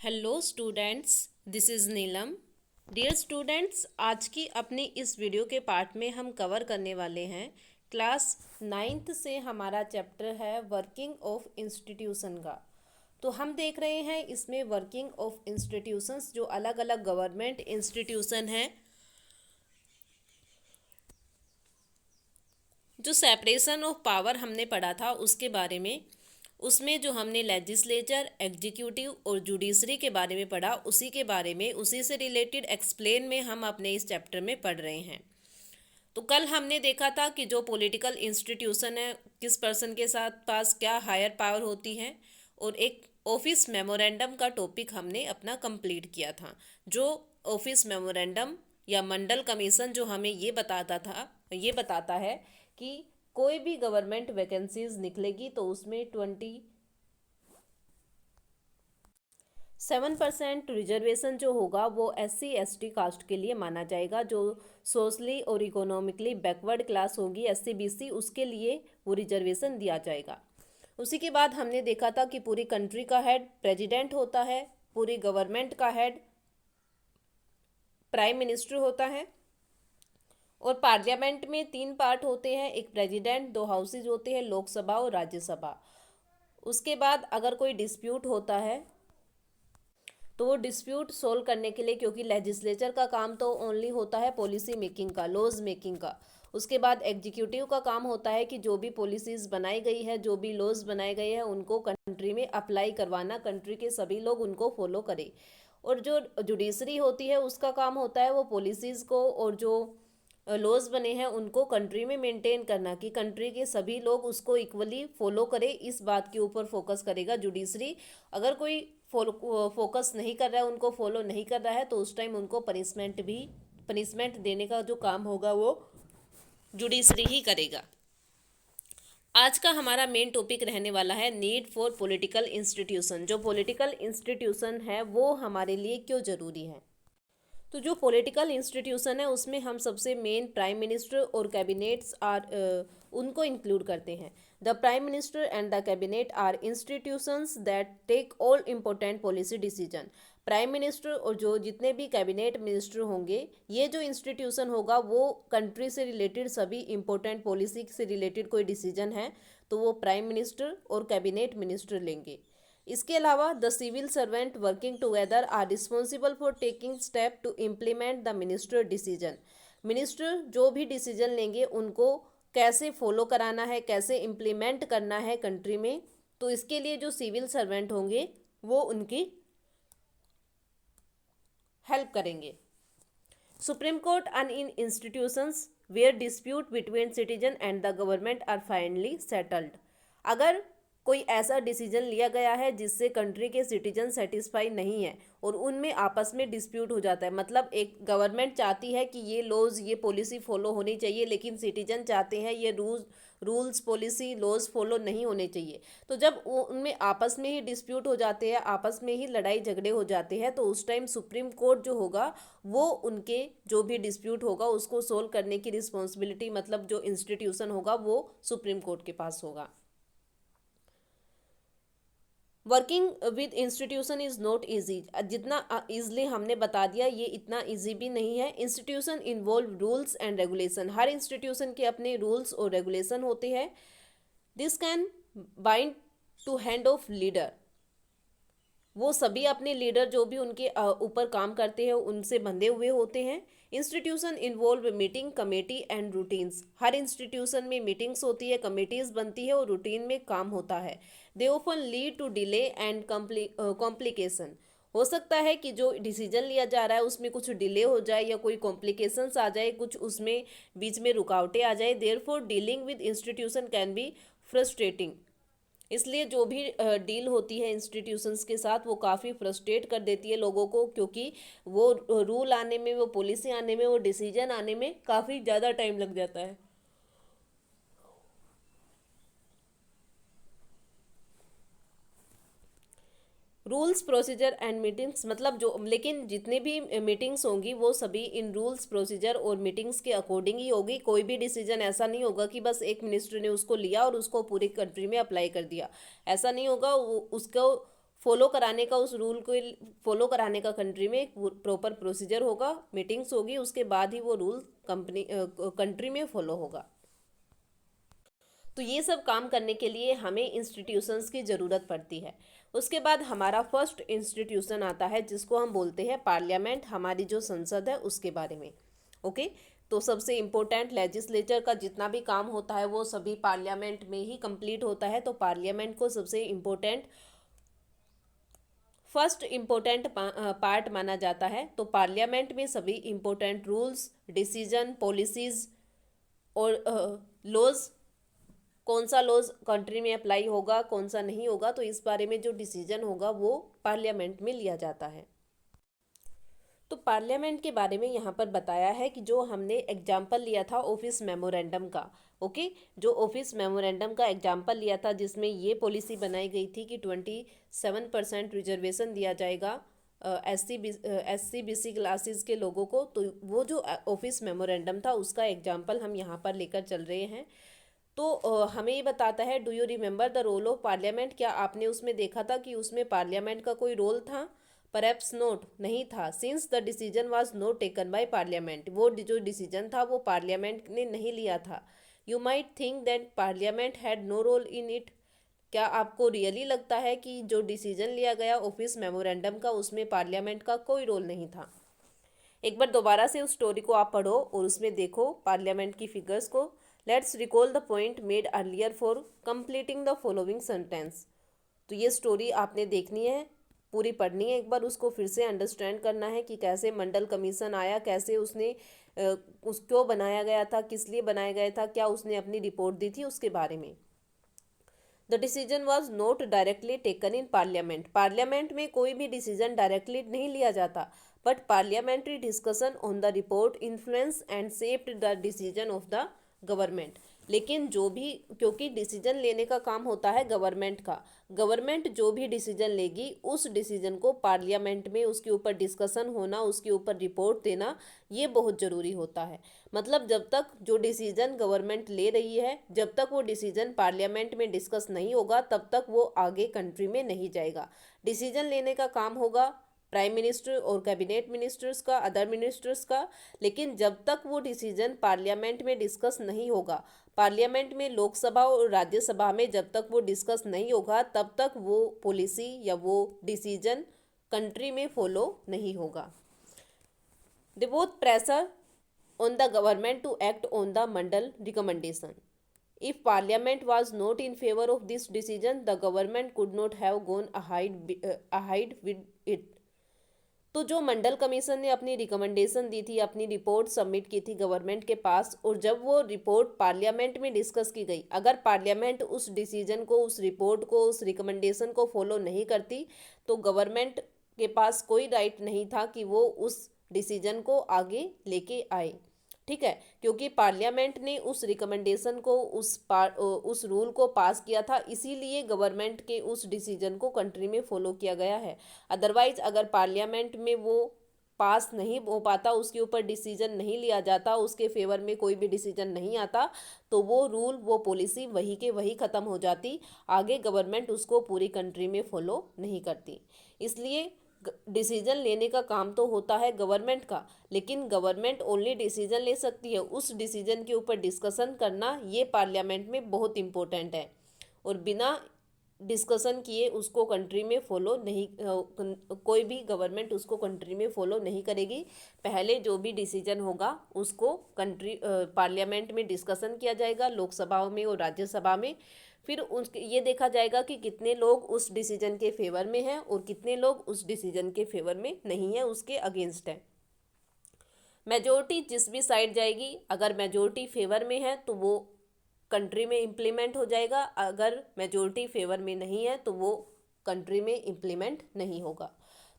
Hello students, this is Neelam. Dear students, आज की अपनी इस वीडियो के पार्ट में हम कवर करने वाले हैं क्लास 9th से हमारा चैप्टर है वर्किंग ऑफ इंस्टीट्यूशन का। तो हम देख रहे हैं इसमें वर्किंग ऑफ इंस्टीट्यूशंस, जो अलग अलग गवर्नमेंट इंस्टीट्यूशन हैं, जो सेपरेशन ऑफ पावर हमने पढ़ा था उसके बारे में। उसमें जो हमने लेजिस्लेचर, एग्जीक्यूटिव और जुडिशरी के बारे में पढ़ा, उसी के बारे में, उसी से रिलेटेड एक्सप्लेन में हम अपने इस चैप्टर में पढ़ रहे हैं। तो कल हमने देखा था कि जो पॉलिटिकल इंस्टीट्यूशन है, किस पर्सन के साथ पास क्या हायर पावर होती है, और एक ऑफिस मेमोरेंडम का टॉपिक हमने अपना कंप्लीट किया था। जो ऑफिस मेमोरेंडम या मंडल कमीशन जो हमें ये बताता है कि कोई भी गवर्नमेंट वैकेंसीज निकलेगी तो उसमें 7% रिजर्वेशन जो होगा वो SC ST कास्ट के लिए माना जाएगा। जो सोशली और इकोनॉमिकली बैकवर्ड क्लास होगी, SC BC, उसके लिए वो रिजर्वेशन दिया जाएगा। उसी के बाद हमने देखा था कि पूरी कंट्री का हेड प्रेसिडेंट होता है, पूरी गवर्नमेंट का हेड प्राइम मिनिस्टर होता है, और पार्लियामेंट में 3 पार्ट होते हैं, एक प्रेसिडेंट, 2 हाउसेज होते हैं, लोकसभा और राज्यसभा। उसके बाद अगर कोई डिस्प्यूट होता है तो वो डिस्प्यूट सोल्व करने के लिए, क्योंकि लेजिस्लेचर का काम तो ओनली होता है पॉलिसी मेकिंग का, लॉज मेकिंग का। उसके बाद एग्जीक्यूटिव का काम होता है कि जो भी पॉलिसीज़ बनाई गई है, जो भी लॉज बनाए गए हैं, उनको कंट्री में अप्लाई करवाना, कंट्री के सभी लोग उनको फॉलो करें। और जो जुडिशरी होती है उसका काम होता है वो पॉलिसीज़ को और जो लॉज बने हैं उनको कंट्री में मेंटेन करना, कि कंट्री के सभी लोग उसको इक्वली फॉलो करें। इस बात के ऊपर फोकस करेगा जुडिशरी। अगर कोई फोकस नहीं कर रहा है, उनको फॉलो नहीं कर रहा है, तो उस टाइम उनको पनिशमेंट देने का जो काम होगा वो जुडिशरी ही करेगा। आज का हमारा मेन टॉपिक रहने वाला है नीड फॉर पॉलिटिकल इंस्टीट्यूशन। जो पॉलिटिकल इंस्टीट्यूशन है वो हमारे लिए क्यों ज़रूरी है। तो जो पॉलिटिकल इंस्टीट्यूशन है उसमें हम सबसे मेन प्राइम मिनिस्टर और कैबिनेट्स उनको इंक्लूड करते हैं। The prime minister and the cabinet are institutions that take all important policy decision. Prime minister और जो जितने भी कैबिनेट मिनिस्टर होंगे, ये जो इंस्टीट्यूशन होगा वो कंट्री से रिलेटेड सभी इंपॉर्टेंट पॉलिसी से रिलेटेड कोई डिसीजन है तो वो प्राइम मिनिस्टर और कैबिनेट मिनिस्टर लेंगे। इसके अलावा the civil servant working together are responsible for taking step to implement the minister decision. Minister जो भी डिसीजन लेंगे उनको कैसे फॉलो कराना है, कैसे इम्प्लीमेंट करना है कंट्री में, तो इसके लिए जो सिविल सर्वेंट होंगे वो उनकी हेल्प करेंगे। Supreme Court and in institutions where dispute between citizen and the government are finally settled. अगर कोई ऐसा डिसीजन लिया गया है जिससे कंट्री के सिटीजन सेटिस्फाई नहीं है और उनमें आपस में डिस्प्यूट हो जाता है, मतलब एक गवर्नमेंट चाहती है कि ये लॉज, ये पॉलिसी फॉलो होनी चाहिए, लेकिन सिटीजन चाहते हैं ये रूल्स पॉलिसी लॉज फॉलो नहीं होने चाहिए। तो जब उनमें आपस में ही डिस्प्यूट हो जाते हैं, आपस में ही लड़ाई झगड़े हो जाते हैं, तो उस टाइम सुप्रीम कोर्ट जो होगा वो उनके जो भी डिस्प्यूट होगा उसको सोल्व करने की रिस्पॉन्सिबिलिटी, मतलब जो इंस्टीट्यूशन होगा वो सुप्रीम कोर्ट के पास होगा। Working with institution is not easy. जितना ईजिली हमने बता दिया, ये इतना ईजी भी नहीं है। Institution involve rules and regulation. हर इंस्टीट्यूशन के अपने रूल्स और रेगुलेशन होते हैं। This can bind to hand of leader. वो सभी अपने लीडर जो भी उनके ऊपर काम करते हैं उनसे बंधे हुए होते हैं। Institution involve meeting, committee and routines. Her institution में मीटिंग्स होती है, कमेटीज बनती है और रूटीन में काम होता है। They often lead to delay and complication. हो सकता है कि जो डिसीजन लिया जा रहा है उसमें कुछ डिले हो जाए या कोई कॉम्प्लिकेशंस आ जाए, कुछ उसमें बीच में रुकावटें आ जाए। Therefore dealing with institution can be frustrating. इसलिए जो भी डील होती है इंस्टीट्यूशंस के साथ वो काफ़ी फ्रस्ट्रेट कर देती है लोगों को, क्योंकि वो रूल आने में, वो पॉलिसी आने में, वो डिसीजन आने में काफ़ी ज़्यादा टाइम लग जाता है। रूल्स, प्रोसीजर एंड मीटिंग्स, मतलब जो, लेकिन जितनी भी मीटिंग्स होंगी वो सभी इन रूल्स, प्रोसीजर और मीटिंग्स के अकॉर्डिंग ही होगी। कोई भी डिसीजन ऐसा नहीं होगा कि बस एक मिनिस्टर ने उसको लिया और उसको पूरी कंट्री में अप्लाई कर दिया, ऐसा नहीं होगा। उसको फॉलो कराने का, उस रूल को फॉलो कराने का कंट्री में एक प्रॉपर प्रोसीजर होगा, मीटिंग्स होगी, उसके बाद ही वो रूल कंट्री में फॉलो होगा। तो ये सब काम करने के लिए हमें इंस्टीट्यूशंस की ज़रूरत पड़ती है। उसके बाद हमारा फर्स्ट इंस्टीट्यूशन आता है जिसको हम बोलते हैं पार्लियामेंट, हमारी जो संसद है उसके बारे में। ओके, तो सबसे इम्पोर्टेंट लेजिस्लेचर का जितना भी काम होता है वो सभी पार्लियामेंट में ही कंप्लीट होता है। तो पार्लियामेंट को सबसे इम्पोर्टेंट फर्स्ट इम्पोर्टेंट पार्ट माना जाता है। तो पार्लियामेंट में सभी इम्पोर्टेंट रूल्स, डिसीजन, पॉलिसीज और लॉज, कौन सा लॉज कंट्री में अप्लाई होगा, कौन सा नहीं होगा, तो इस बारे में जो डिसीजन होगा वो पार्लियामेंट में लिया जाता है। तो पार्लियामेंट के बारे में यहाँ पर बताया है कि जो हमने एग्जाम्पल लिया था ऑफिस मेमोरेंडम का, ओके, जो ऑफिस मेमोरेंडम का एग्जाम्पल लिया था जिसमें ये पॉलिसी बनाई गई थी कि 27% रिजर्वेशन दिया जाएगा SC BC क्लासेस के लोगों को। तो वो जो ऑफिस मेमोरेंडम था उसका एग्जाम्पल हम यहाँ पर लेकर चल रहे हैं। तो हमें ये बताता है, do you remember the role of Parliament, क्या आपने उसमें देखा था कि उसमें पार्लियामेंट का कोई रोल था? परहैप्स नोट, नहीं था, since the decision was not taken by parliament, वो जो डिसीजन था वो पार्लियामेंट ने नहीं लिया था। You might think that Parliament had no role in it, क्या आपको रियली लगता है कि जो डिसीजन लिया गया ऑफिस मेमोरेंडम का उसमें पार्लियामेंट का कोई रोल नहीं था? एक बार दोबारा से उस स्टोरी को आप पढ़ो और उसमें देखो पार्लियामेंट की फिगर्स को। Let's recall the point made earlier for completing the following sentence. तो ये स्टोरी आपने देखनी है, पूरी पढ़नी है, एक बार उसको फिर से अंडरस्टैंड करना है कि कैसे मंडल कमीशन आया, कैसे उसने उसको बनाया गया था, किस लिए बनाया गया था, क्या उसने अपनी रिपोर्ट दी थी, उसके बारे में। The decision was not directly taken in parliament, parliament में कोई भी डिसीजन डायरेक्टली नहीं लिया जाता, but parliamentary discussion on the report influence and shaped the decision of the government. लेकिन जो भी, क्योंकि डिसीजन लेने का काम होता है गवर्नमेंट का, गवर्नमेंट जो भी डिसीजन लेगी उस डिसीजन को पार्लियामेंट में उसके ऊपर डिस्कशन होना, उसके ऊपर रिपोर्ट देना, ये बहुत ज़रूरी होता है। मतलब जब तक जो डिसीजन गवर्नमेंट ले रही है, जब तक वो डिसीजन पार्लियामेंट में डिस्कस नहीं होगा तब तक वो आगे कंट्री में नहीं जाएगा। डिसीजन लेने का काम होगा प्राइम मिनिस्टर और कैबिनेट मिनिस्टर्स का, अदर मिनिस्टर्स का, लेकिन जब तक वो डिसीजन पार्लियामेंट में डिस्कस नहीं होगा, पार्लियामेंट में लोकसभा और राज्यसभा में जब तक वो डिस्कस नहीं होगा तब तक वो पॉलिसी या वो डिसीजन कंट्री में फॉलो नहीं होगा। They both pressure on the government to act on the Mandal recommendation. If Parliament was not in favor of this decision, the government could not have gone ahead with it. तो जो मंडल commission ने अपनी recommendation दी थी, अपनी report submit की थी government के पास, और जब वो रिपोर्ट पार्लियामेंट में डिस्कस की गई, अगर पार्लियामेंट उस डिसीजन को, उस रिपोर्ट को, उस रिकमेंडेशन को फॉलो नहीं करती तो गवर्नमेंट के पास कोई राइट नहीं था कि वो उस डिसीजन को आगे लेके आए। ठीक है, क्योंकि पार्लियामेंट ने उस रिकमेंडेशन को, उस रूल को पास किया था, इसीलिए गवर्नमेंट के उस डिसीजन को कंट्री में फॉलो किया गया है। अदरवाइज अगर पार्लियामेंट में वो पास नहीं हो पाता, उसके ऊपर डिसीजन नहीं लिया जाता, उसके फेवर में कोई भी डिसीजन नहीं आता, तो वो रूल, वो पॉलिसी वही के वही ख़त्म हो जाती, आगे गवर्नमेंट उसको पूरी कंट्री में फॉलो नहीं करती। इसलिए डिसीजन लेने का काम तो होता है गवर्नमेंट का, लेकिन गवर्नमेंट ओनली डिसीजन ले सकती है, उस डिसीजन के ऊपर डिस्कशन करना ये पार्लियामेंट में बहुत इम्पोर्टेंट है, और बिना डिस्कशन किए उसको कंट्री में फॉलो नहीं, कोई भी गवर्नमेंट उसको कंट्री में फॉलो नहीं करेगी। पहले जो भी डिसीजन होगा उसको पार्लियामेंट में डिस्कशन किया जाएगा, लोकसभा में और राज्यसभा में, फिर ये देखा जाएगा कि कितने लोग उस डिसीजन के फेवर में हैं और कितने लोग उस डिसीजन के फेवर में नहीं हैं, उसके अगेंस्ट है। मेजोरिटी जिस भी साइड जाएगी, अगर मेजोरिटी फेवर में है तो वो कंट्री में इम्प्लीमेंट हो जाएगा, अगर मेजोरिटी फेवर में नहीं है तो वो कंट्री में इम्प्लीमेंट नहीं होगा।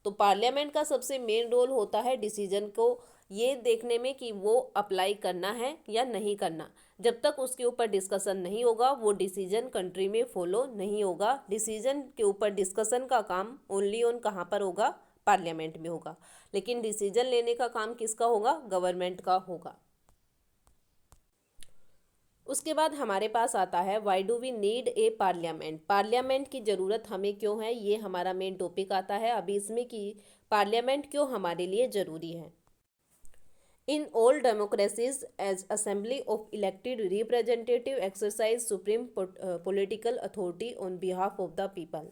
तो पार्लियामेंट का सबसे मेन रोल होता है डिसीजन को ये देखने में कि वो अप्लाई करना है या नहीं करना। जब तक उसके ऊपर डिस्कशन नहीं होगा वो डिसीजन कंट्री में फॉलो नहीं होगा। डिसीजन के ऊपर डिस्कशन का काम ओनली ऑन कहाँ पर होगा, पार्लियामेंट में होगा, लेकिन डिसीजन लेने का काम किसका होगा, गवर्नमेंट का होगा। उसके बाद हमारे पास आता है why do we need a Parliament. Parliament की ज़रूरत हमें क्यों है, ये हमारा मेन टॉपिक आता है अभी इसमें कि पार्लियामेंट क्यों हमारे लिए ज़रूरी है। In all democracies, as assembly of elected representative exercise supreme political authority on behalf of the people।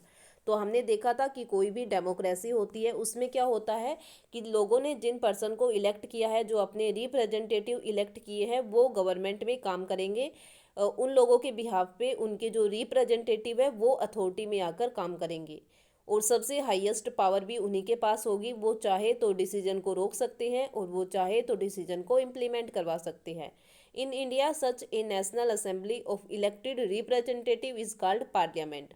तो हमने देखा था कि कोई भी डेमोक्रेसी होती है उसमें क्या होता है कि लोगों ने जिन पर्सन को इलेक्ट किया है, जो अपने रिप्रेजेंटेटिव इलेक्ट किए हैं, वो गवर्नमेंट में काम करेंगे। उन लोगों के बिहाफ पे उनके जो रिप्रेजेंटेटिव है वो अथॉरिटी में आकर काम करेंगे और सबसे हाईएस्ट पावर भी उन्हीं के पास होगी। वो चाहे तो डिसीजन को रोक सकते हैं और वो चाहे तो डिसीजन को इम्प्लीमेंट करवा सकते हैं। In India such A national assembly of elected representative is called parliament.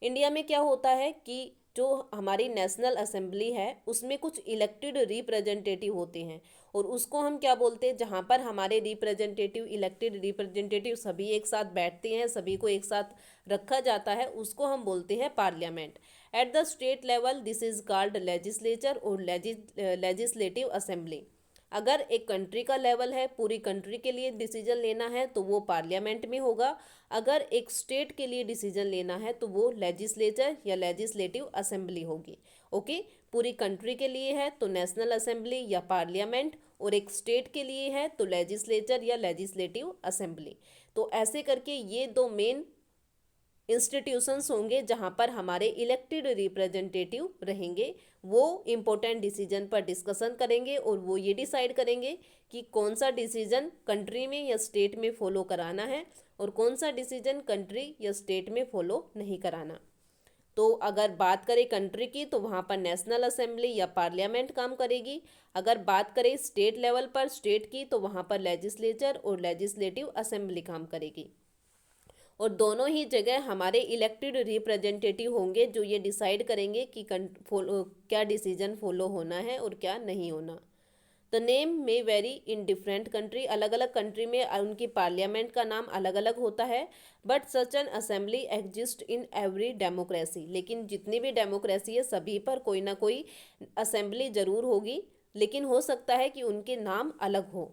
India में क्या होता है कि जो हमारी नेशनल असेंबली है उसमें कुछ इलेक्टेड रिप्रेजेंटेटिव होते हैं और उसको हम क्या बोलते हैं, जहाँ पर हमारे रिप्रेजेंटेटिव इलेक्टेड रिप्रेजेंटेटिव सभी एक साथ बैठते हैं, सभी को एक साथ रखा जाता है, उसको हम बोलते हैं parliament. At the state level this is called legislature और लेजिस्लेटिव असेंबली। अगर एक कंट्री का लेवल है, पूरी कंट्री के लिए डिसीजन लेना है तो वो पार्लियामेंट में होगा। अगर एक स्टेट के लिए डिसीजन लेना है तो वो लेजिस्लेचर या लेजिस्लेटिव असेंबली होगी। ओके, पूरी कंट्री के लिए है तो नेशनल असेंबली या पार्लियामेंट, और एक स्टेट के लिए है तो लेजिस्लेचर या लेजिस्लेटिव असेंबली। तो ऐसे करके ये दो मेन इंस्टीट्यूशंस होंगे जहां पर हमारे इलेक्टेड रिप्रेजेंटेटिव रहेंगे। वो इम्पोर्टेंट डिसीजन पर डिस्कशन करेंगे और वो ये डिसाइड करेंगे कि कौन सा डिसीजन कंट्री में या स्टेट में फॉलो कराना है और कौन सा डिसीजन कंट्री या स्टेट में फॉलो नहीं कराना। तो अगर बात करें कंट्री की तो वहाँ पर नेशनल असेंबली या पार्लियामेंट काम करेगी। अगर बात करें स्टेट लेवल पर स्टेट की तो वहाँ पर लेजिस्लेचर और लेजिस्लेटिव असेंबली काम करेगी। और दोनों ही जगह हमारे इलेक्टेड रिप्रेजेंटेटिव होंगे जो ये डिसाइड करेंगे कि क्या डिसीजन फॉलो होना है और क्या नहीं होना। The name may very in different country. अलग अलग कंट्री में उनकी पार्लियामेंट का नाम अलग अलग होता है। But such an assembly exist in every democracy. लेकिन जितनी भी डेमोक्रेसी है सभी पर कोई ना कोई असेंबली ज़रूर होगी, लेकिन हो सकता है कि उनके नाम अलग हो।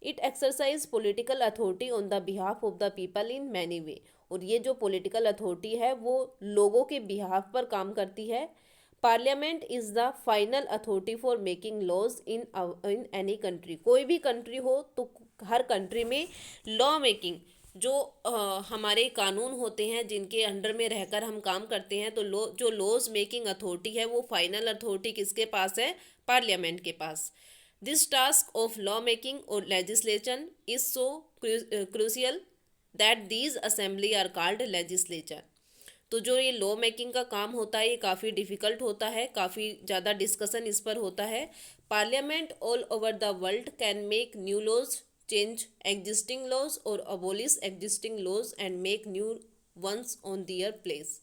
It exercise political authority on the behalf of the people in many way. और ये जो पॉलिटिकल अथॉरिटी है वो लोगों के बिहाफ पर काम करती है। Parliament is the final authority for making laws in any country. कोई भी कंट्री हो तो हर कंट्री में लॉ मेकिंग जो हमारे कानून होते हैं जिनके अंडर में रहकर हम काम करते हैं, तो जो लॉज मेकिंग अथॉरिटी है वो फाइनल अथॉरिटी किसके पास है, पार्लियामेंट के पास। This task of law making और legislation is so crucial that these assembly are called legislature. तो जो ये लॉ मेकिंग का काम होता है ये काफ़ी डिफ़िकल्ट होता है, काफ़ी ज़्यादा डिस्कशन इस पर होता है। Parliament all over the world can make new laws, change existing laws और abolish existing laws and make new ones on their place.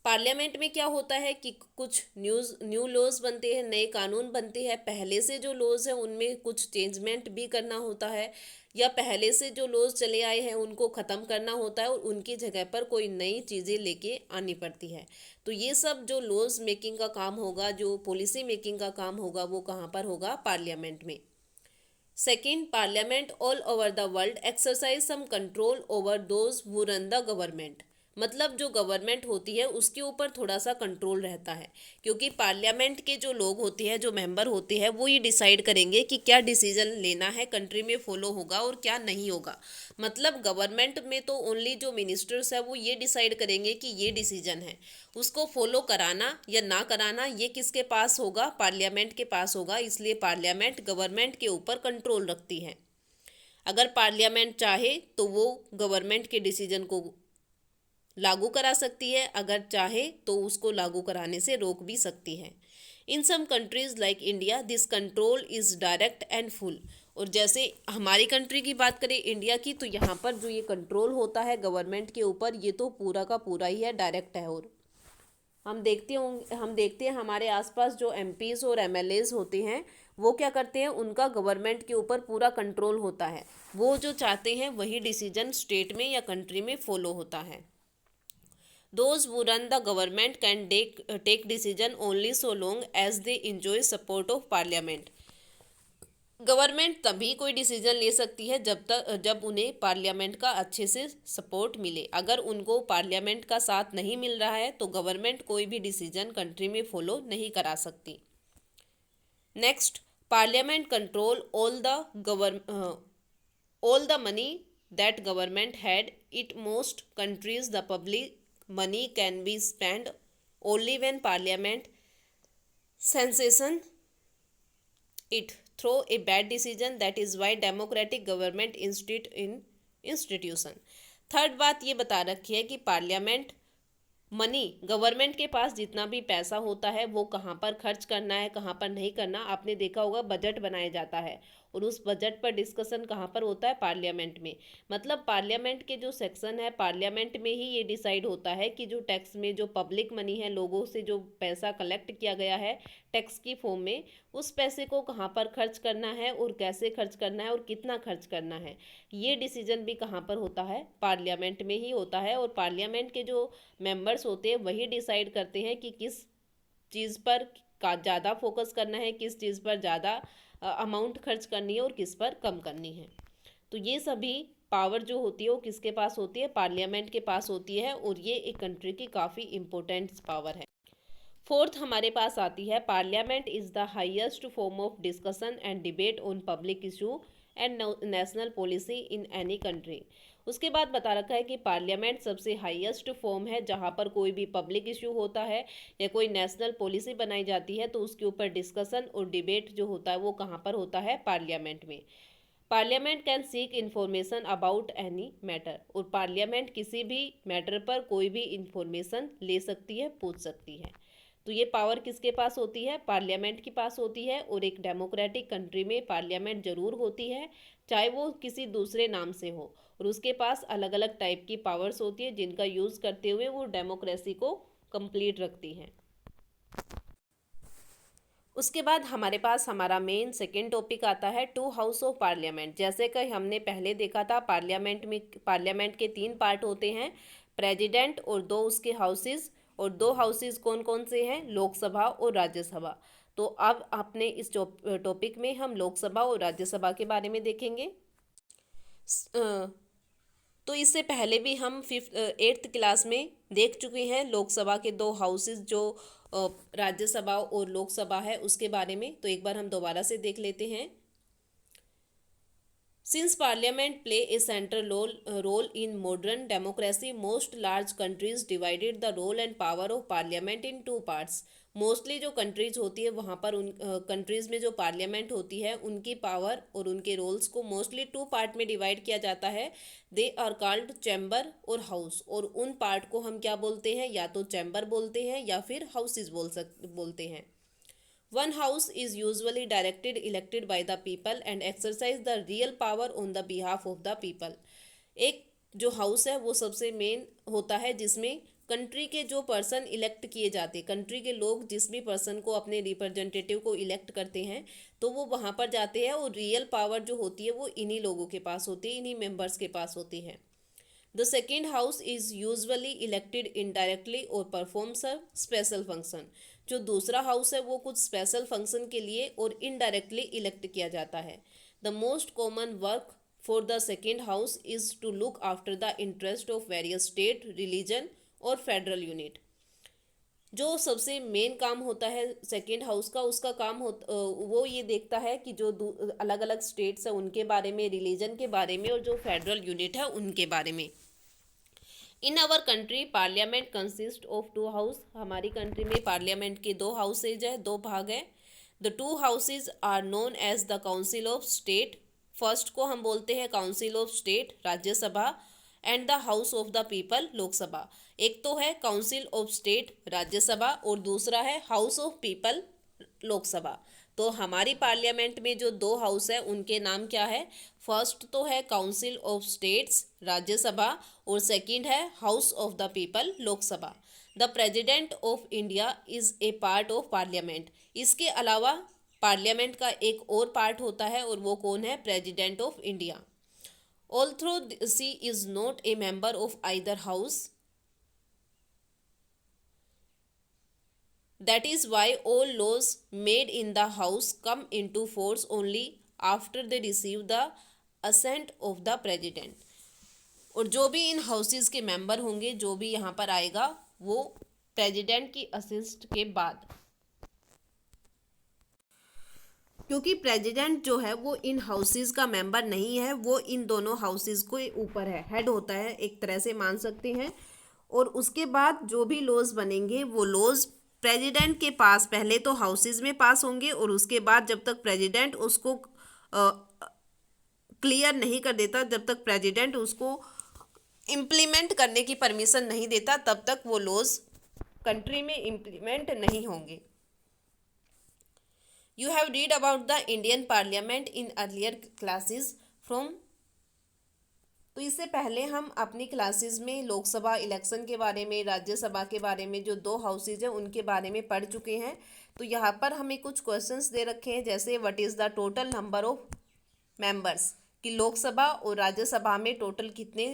Parliament में क्या होता है कि कुछ न्यू लॉज बनते हैं, नए कानून बनते हैं। पहले से जो लॉज हैं उनमें कुछ चेंजमेंट भी करना होता है, या पहले से जो लॉज चले आए हैं उनको ख़त्म करना होता है और उनकी जगह पर कोई नई चीज़ें लेके आनी पड़ती है। तो ये सब जो लॉज मेकिंग का काम होगा, जो पॉलिसी मेकिंग का काम होगा, वो कहाँ पर होगा, पार्लियामेंट में। Second, Parliament all over the world exercise some control over those who run the government. मतलब जो गवर्नमेंट होती है उसके ऊपर थोड़ा सा कंट्रोल रहता है, क्योंकि पार्लियामेंट के जो लोग होते हैं, जो मेंबर होते हैं, वो ये डिसाइड करेंगे कि क्या डिसीजन लेना है कंट्री में फॉलो होगा और क्या नहीं होगा। मतलब गवर्नमेंट में तो ओनली जो मिनिस्टर्स है वो ये डिसाइड करेंगे कि ये डिसीजन है, उसको फॉलो कराना या ना कराना ये किसके पास होगा, पार्लियामेंट के पास होगा। इसलिए पार्लियामेंट गवर्नमेंट के ऊपर कंट्रोल रखती है। अगर पार्लियामेंट चाहे तो वो गवर्नमेंट के डिसीजन को लागू करा सकती है, अगर चाहे तो उसको लागू कराने से रोक भी सकती है। In some countries like India this control is direct and full. और जैसे हमारी कंट्री की बात करें, इंडिया की, तो यहाँ पर जो ये कंट्रोल होता है गवर्नमेंट के ऊपर, ये तो पूरा का पूरा ही है, डायरेक्ट है। और हम देखते हैं हमारे आसपास जो एमपीज़ और एमएलएज होते हैं वो क्या करते हैं, उनका गवर्नमेंट के ऊपर पूरा कंट्रोल होता है। वो जो चाहते हैं वही डिसीजन स्टेट में या कंट्री में फॉलो होता है। Those who run the government can take decision only so long as they enjoy support of parliament. Government तभी कोई डिसीजन ले सकती है जब उन्हें पार्लियामेंट का अच्छे से सपोर्ट मिले। अगर उनको पार्लियामेंट का साथ नहीं मिल रहा है तो गवर्नमेंट कोई भी डिसीजन कंट्री में फॉलो नहीं करा सकती। Next, parliament control all the money that government had. It most countries the public money can be spent only when parliament sensation it through a bad decision. That is why democratic government institution। Third बात ये बता रखी है कि parliament money, government के पास जितना भी पैसा होता है वो कहाँ पर खर्च करना है कहाँ पर नहीं करना। आपने देखा होगा बजट बनाया जाता है और उस बजट पर डिस्कशन कहाँ पर होता है, पार्लियामेंट में। मतलब पार्लियामेंट के जो सेक्शन है, पार्लियामेंट में ही ये डिसाइड होता है कि जो टैक्स में जो पब्लिक मनी है, लोगों से जो पैसा कलेक्ट किया गया है टैक्स की फॉर्म में, उस पैसे को कहाँ पर खर्च करना है और कैसे खर्च करना है और कितना खर्च करना है, ये डिसीजन भी कहाँ पर होता है, पार्लियामेंट में ही होता है। और पार्लियामेंट के जो मेंबर्स होते हैं वही डिसाइड करते हैं कि किस चीज़ पर का ज़्यादा फोकस करना है, किस चीज़ पर ज़्यादा अमाउंट खर्च करनी है और किस पर कम करनी है। तो ये सभी पावर जो होती है वो किसके पास होती है, पार्लियामेंट के पास होती है। और ये एक कंट्री की काफ़ी इम्पोर्टेंट पावर है। फोर्थ हमारे पास आती है, Parliament is the highest form of discussion and debate on public issue and national policy in any country. उसके बाद बता रखा है कि पार्लियामेंट सबसे हाईएस्ट फॉर्म है जहां पर कोई भी पब्लिक इशू होता है या कोई नेशनल पॉलिसी बनाई जाती है तो उसके ऊपर डिस्कशन और डिबेट जो होता है वो कहाँ पर होता है, पार्लियामेंट में। Parliament can seek information about any matter. और पार्लियामेंट किसी भी मैटर पर कोई भी इंफॉर्मेशन ले सकती है, पूछ सकती है। तो ये पावर किसके पास होती है, पार्लियामेंट के पास होती है। और एक डेमोक्रेटिक कंट्री में पार्लियामेंट जरूर होती है, चाहे वो किसी दूसरे नाम से हो। और उसके पास अलग अलग टाइप की पावर्स होती है जिनका यूज़ करते हुए वो डेमोक्रेसी को कंप्लीट रखती हैं। उसके बाद हमारे पास हमारा मेन सेकेंड टॉपिक आता है, टू हाउस ऑफ पार्लियामेंट। जैसे कि हमने पहले देखा था, पार्लियामेंट के तीन पार्ट होते हैं, प्रेसिडेंट और दो उसके हाउसेज। और दो हाउसेज कौन कौन से हैं, लोकसभा और राज्यसभा। तो अब अपने इस टॉपिक में हम लोकसभा और राज्यसभा के बारे में देखेंगे। तो इससे पहले भी हम 8th क्लास में देख चुके हैं लोकसभा के दो हाउसेस, जो राज्यसभा और लोकसभा है उसके बारे में। तो एक बार हम दोबारा से देख लेते हैं। Since parliament play a central role in modern democracy, most large countries divided the role and power of parliament in two parts. Mostly जो कंट्रीज होती है वहाँ पर उन कंट्रीज़ में जो पार्लियामेंट होती है उनकी पावर और उनके रोल्स को मोस्टली टू पार्ट में डिवाइड किया जाता है। दे आर कॉल्ड चैम्बर और हाउस। और उन पार्ट को हम क्या बोलते हैं, या तो चैम्बर बोलते हैं या फिर हाउसेज बोलते हैं। One house is usually elected by the people and exercise the real power on the behalf of the people। एक जो हाउस है वो सबसे मेन होता है जिसमें कंट्री के जो पर्सन इलेक्ट किए जाते हैं, कंट्री के लोग जिस भी पर्सन को अपने रिप्रेजेंटेटिव को इलेक्ट करते हैं तो वो वहाँ पर जाते हैं। और रियल पावर जो होती है वो इन्हीं लोगों के पास होती है, इन्हीं मेंबर्स के पास होती है। The second house is usually elected indirectly or performs a special function। जो दूसरा हाउस है वो कुछ स्पेशल फंक्शन के लिए और इनडायरेक्टली इलेक्ट किया जाता है। The most common work for the second house is to look after the interest of various state, religion और फेडरल यूनिट। जो सबसे मेन काम होता है सेकेंड हाउस का, उसका काम वो ये देखता है कि जो अलग अलग स्टेट्स है उनके बारे में, रिलीजन के बारे में और जो फेडरल यूनिट है उनके बारे में। In our country Parliament consist of two house. हमारी कंट्री में पार्लियामेंट के दो हाउसेज है, दो भाग है। The two houses are known as the Council of State. First को हम बोलते हैं Council of State, Rajya Sabha, and the House of the People, Lok Sabha. एक तो है काउंसिल ऑफ स्टेट, राज्यसभा, और दूसरा है हाउस ऑफ पीपल, लोकसभा। तो हमारी पार्लियामेंट में जो दो हाउस है उनके नाम क्या है, फर्स्ट तो है काउंसिल ऑफ स्टेट्स, राज्यसभा, और सेकंड है house of the People, Lok Sabha. The president of India is a part of parliament. इसके अलावा पार्लियामेंट का एक और पार्ट होता है और वो कौन है, president of India. Although she is not a member of either house, that is why all laws made in the house come into force only after they receive the assent of the president. और जो भी इन houses के member होंगे, जो भी यहाँ पर आएगा, वो प्रेजिडेंट की असिस्ट के बाद, क्योंकि प्रेसिडेंट जो है वो इन हाउसेज का मेंबर नहीं है, वो इन दोनों हाउसेज के ऊपर है, हेड होता है, एक तरह से मान सकते हैं। और उसके बाद जो भी लॉज बनेंगे वो लॉज प्रेसिडेंट के पास पहले तो हाउसेज में पास होंगे, और उसके बाद जब तक प्रेसिडेंट उसको क्लियर नहीं कर देता, जब तक प्रेसिडेंट उसको इम्प्लीमेंट करने की परमिशन नहीं देता, तब तक वो लॉज कंट्री में इम्प्लीमेंट नहीं होंगे। You have read about the Indian Parliament in earlier classes from। तो इससे पहले हम अपनी क्लासेस में लोकसभा इलेक्शन के बारे में, राज्यसभा के बारे में, जो दो हाउसेज हैं उनके बारे में पढ़ चुके हैं। तो यहाँ पर हमें कुछ क्वेश्चंस दे रखे हैं, जैसे what is the total number of members, कि लोकसभा और राज्यसभा में टोटल कितने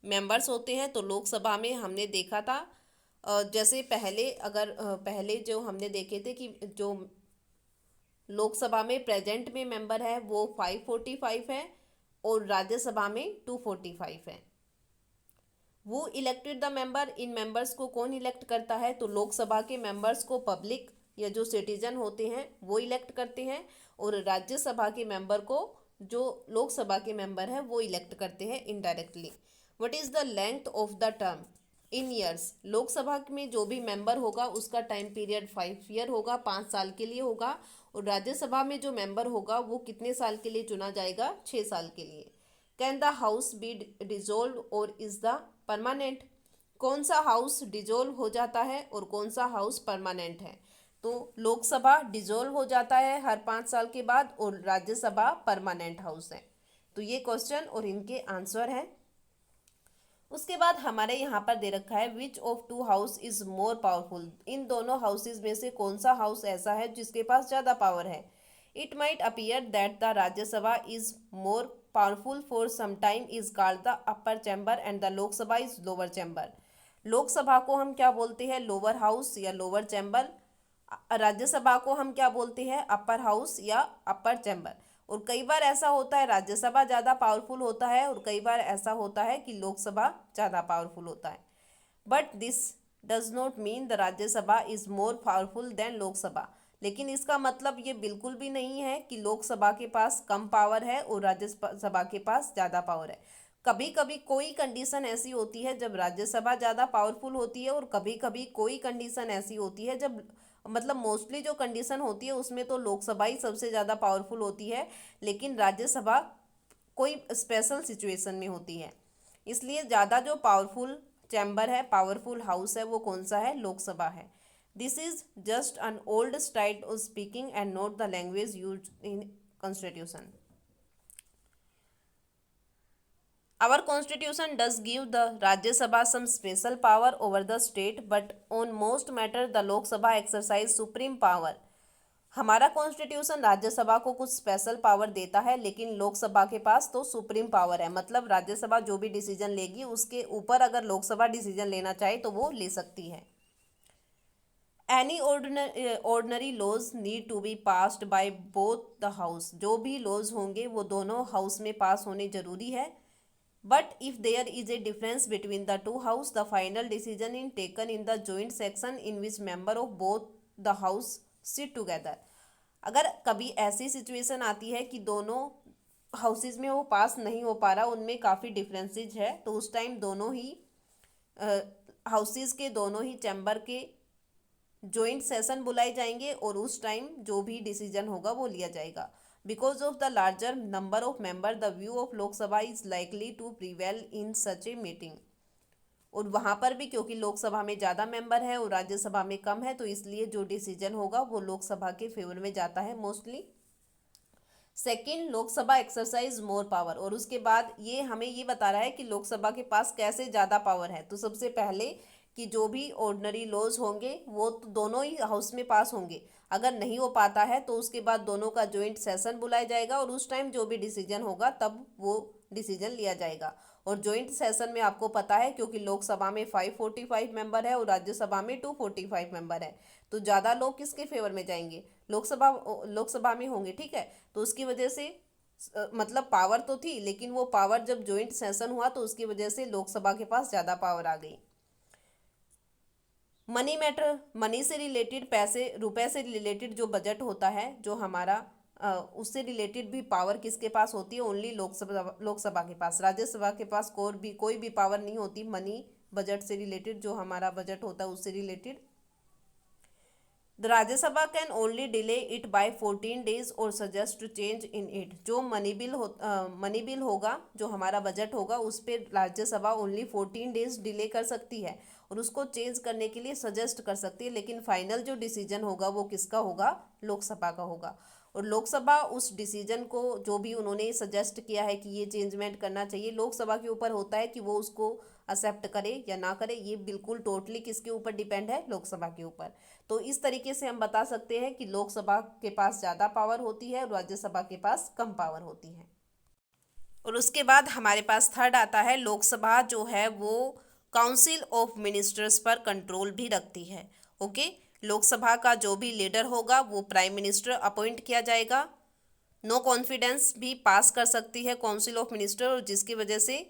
मेंबर्स होते हैं। तो लोकसभा में हमने देखा था, जैसे पहले जो हमने देखे थे कि जो लोकसभा में प्रेजेंट में मेंबर है वो 545 है, और राज्यसभा में 245 है। वो elected the member, in members को कौन इलेक्ट करता है? तो लोकसभा के मेंबर्स को पब्लिक या जो सिटीजन होते हैं वो इलेक्ट करते हैं, और राज्यसभा के मेंबर को जो लोकसभा के मेंबर है वो इलेक्ट करते हैं indirectly. What is the length of the term in years? Lok Sabha में जो भी मेंबर होगा उसका टाइम पीरियड 5 ईयर होगा, 5 साल के लिए होगा, और राज्यसभा में जो मेंबर होगा वो कितने साल के लिए चुना जाएगा? 6 साल के लिए। Can the house B dissolve और इज द परमानेंट? कौन सा हाउस डिजोल्व हो जाता है और कौन सा हाउस परमानेंट है? तो लोकसभा डिजोल्व हो जाता है हर 5 साल के बाद, और राज्यसभा परमानेंट हाउस है। तो ये क्वेश्चन और इनके आंसर हैं। उसके बाद हमारे यहाँ पर दे रखा है which of two house is more powerful? इन दोनों हाउसेज में से कौन सा हाउस ऐसा है जिसके पास ज़्यादा पावर है? It might appear that the Rajya Sabha is more powerful for some time is called the upper chamber and the Lok Sabha is lower chamber. Lok Sabha को हम क्या बोलते हैं? लोअर हाउस या लोअर चैम्बर। राज्यसभा को हम क्या बोलते हैं? अपर हाउस या अपर चैम्बर। और कई बार ऐसा होता है राज्यसभा ज़्यादा पावरफुल होता है, और कई बार ऐसा होता है कि लोकसभा ज़्यादा पावरफुल होता है। But this does not mean the Rajya Sabha is more powerful than Lok Sabha. लेकिन इसका मतलब ये बिल्कुल भी नहीं है कि लोकसभा के पास कम पावर है और राज्यसभा के पास ज़्यादा पावर है। कभी कभी कोई कंडीशन ऐसी होती है जब राज्यसभा ज़्यादा पावरफुल होती है, और कभी कभी कोई कंडीशन ऐसी होती है जब, मतलब मोस्टली जो कंडीशन होती है उसमें तो लोकसभा ही सबसे ज़्यादा पावरफुल होती है, लेकिन राज्यसभा कोई स्पेशल सिचुएशन में होती है। इसलिए ज़्यादा जो पावरफुल चैम्बर है, पावरफुल हाउस है, वो कौन सा है? लोकसभा है। This is just an old style of speaking and not the language use in constitution. Our constitution does give the Rajya Sabha some special power over the state, but on most matter the Lok Sabha exercise supreme power। हमारा constitution Rajya Sabha को कुछ special power देता है, लेकिन लोकसभा के पास तो supreme power है। मतलब राज्यसभा जो भी डिसीजन लेगी उसके ऊपर अगर लोकसभा डिसीजन लेना चाहे तो वो ले सकती है। Any ordinary laws need to be passed by both the house. जो भी लॉज होंगे वो दोनों हाउस में पास होने जरूरी है। But if there is a difference between the two house, the final decision is taken in the joint section in which member of both the house sit together। अगर कभी ऐसी सिचुएशन आती है कि दोनों हाउसेज में वो पास नहीं हो पा रहा, उनमें काफ़ी डिफरेंसेज है, तो उस टाइम दोनों ही हाउसेज के दोनों ही चैम्बर के जॉइंट सेशन बुलाए जाएंगे, और उस टाइम जो भी डिसीजन होगा वो लिया जाएगा। Because of the larger number of members, the view of Lok Sabha is likely to prevail in such a meeting। और वहाँ पर भी क्योंकि लोकसभा में ज़्यादा मेंबर है और राज्यसभा में कम है, तो इसलिए जो डिसीजन होगा वो लोकसभा के फेवर में जाता है mostly. Second, Lok Sabha exercise more power. और उसके बाद ये हमें ये बता रहा है कि लोकसभा के पास कैसे ज़्यादा पावर है। तो सबसे पहले कि जो भी ऑर्डिनरी लॉज होंगे वो तो दोनों ही हाउस में पास होंगे। अगर नहीं हो पाता है तो उसके बाद दोनों का जॉइंट सेशन बुलाया जाएगा, और उस टाइम जो भी डिसीजन होगा तब वो डिसीजन लिया जाएगा। और जॉइंट सेशन में आपको पता है क्योंकि लोकसभा में 545 मेंबर है और राज्यसभा में 245 मेंबर है, तो ज़्यादा लोग किसके फेवर में जाएंगे? लोकसभा में होंगे, ठीक है। तो उसकी वजह से मतलब पावर तो थी, लेकिन वो पावर जब जॉइंट सेशन हुआ तो उसकी वजह से लोकसभा के पास ज़्यादा पावर आ गई। मनी मैटर, मनी से रिलेटेड, पैसे रुपए से रिलेटेड जो बजट होता है जो हमारा, उससे रिलेटेड भी पावर किसके पास होती है? ओनली लोकसभा के पास। राज्यसभा के पास कोई भी पावर नहीं होती मनी बजट से रिलेटेड, जो हमारा बजट होता है उससे related. The Rajya Sabha can only delay it by 14 days और suggest to change in it. जो मनी बिल होगा, जो हमारा बजट होगा, उस पर राज्यसभा ओनली 14 days डिले कर सकती है और उसको चेंज करने के लिए सजेस्ट कर सकती है, लेकिन फाइनल जो डिसीजन होगा वो किसका होगा? लोकसभा का होगा। और लोकसभा उस डिसीजन को, जो भी उन्होंने सजेस्ट किया है कि ये चेंजमेंट करना चाहिए, लोकसभा के ऊपर होता है कि वो उसको एक्सेप्ट करे या ना करे। ये बिल्कुल टोटली किसके ऊपर डिपेंड है? लोकसभा के ऊपर। तो इस तरीके से हम बता सकते हैं कि लोकसभा के पास ज़्यादा पावर होती है और राज्यसभा के पास कम पावर होती है। और उसके बाद हमारे पास थर्ड आता है, लोकसभा जो है वो काउंसिल ऑफ मिनिस्टर्स पर कंट्रोल भी रखती है। ओके, लोकसभा का जो भी लीडर होगा वो प्राइम मिनिस्टर अपॉइंट किया जाएगा। नो कॉन्फिडेंस भी पास कर सकती है काउंसिल ऑफ मिनिस्टर, और जिसकी वजह से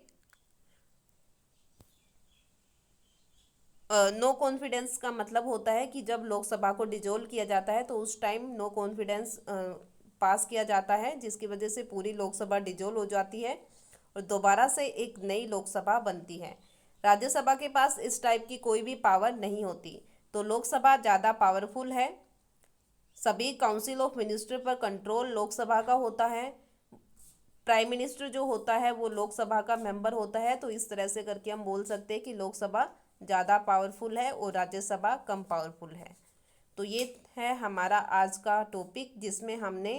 नो कॉन्फिडेंस का मतलब होता है कि जब लोकसभा को डिजोल्व किया जाता है तो उस टाइम नो कॉन्फिडेंस पास किया जाता है, जिसकी वजह से पूरी लोकसभा डिजोल्व हो जाती है और दोबारा से एक नई लोकसभा बनती है। राज्यसभा के पास इस टाइप की कोई भी पावर नहीं होती, तो लोकसभा ज़्यादा पावरफुल है। सभी काउंसिल ऑफ मिनिस्टर पर कंट्रोल लोकसभा का होता है। प्राइम मिनिस्टर जो होता है वो लोकसभा का मेंबर होता है। तो इस तरह से करके हम बोल सकते हैं कि लोकसभा ज़्यादा पावरफुल है और राज्यसभा कम पावरफुल है। तो ये है हमारा आज का टॉपिक, जिसमें हमने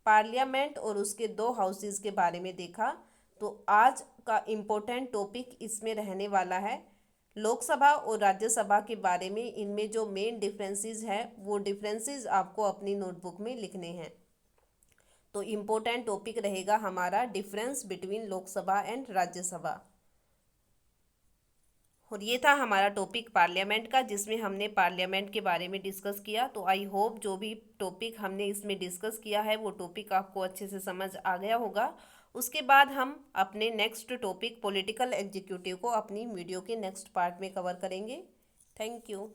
पार्लियामेंट और उसके दो हाउसेस के बारे में देखा। तो आज का इम्पोर्टेंट टॉपिक इसमें रहने वाला है लोकसभा और राज्यसभा के बारे में। इनमें जो मेन डिफरेंसेस है वो डिफरेंसेस आपको अपनी नोटबुक में लिखने हैं। तो इम्पोर्टेंट टॉपिक रहेगा हमारा difference between Lok Sabha and Rajya Sabha. और ये था हमारा टॉपिक पार्लियामेंट का, जिसमें हमने पार्लियामेंट के बारे में डिस्कस किया। तो आई होप जो भी टॉपिक हमने इसमें डिस्कस किया है वो टॉपिक आपको अच्छे से समझ आ गया होगा। उसके बाद हम अपने नेक्स्ट टॉपिक पॉलिटिकल एग्जीक्यूटिव को अपनी वीडियो के नेक्स्ट पार्ट में कवर करेंगे। Thank you.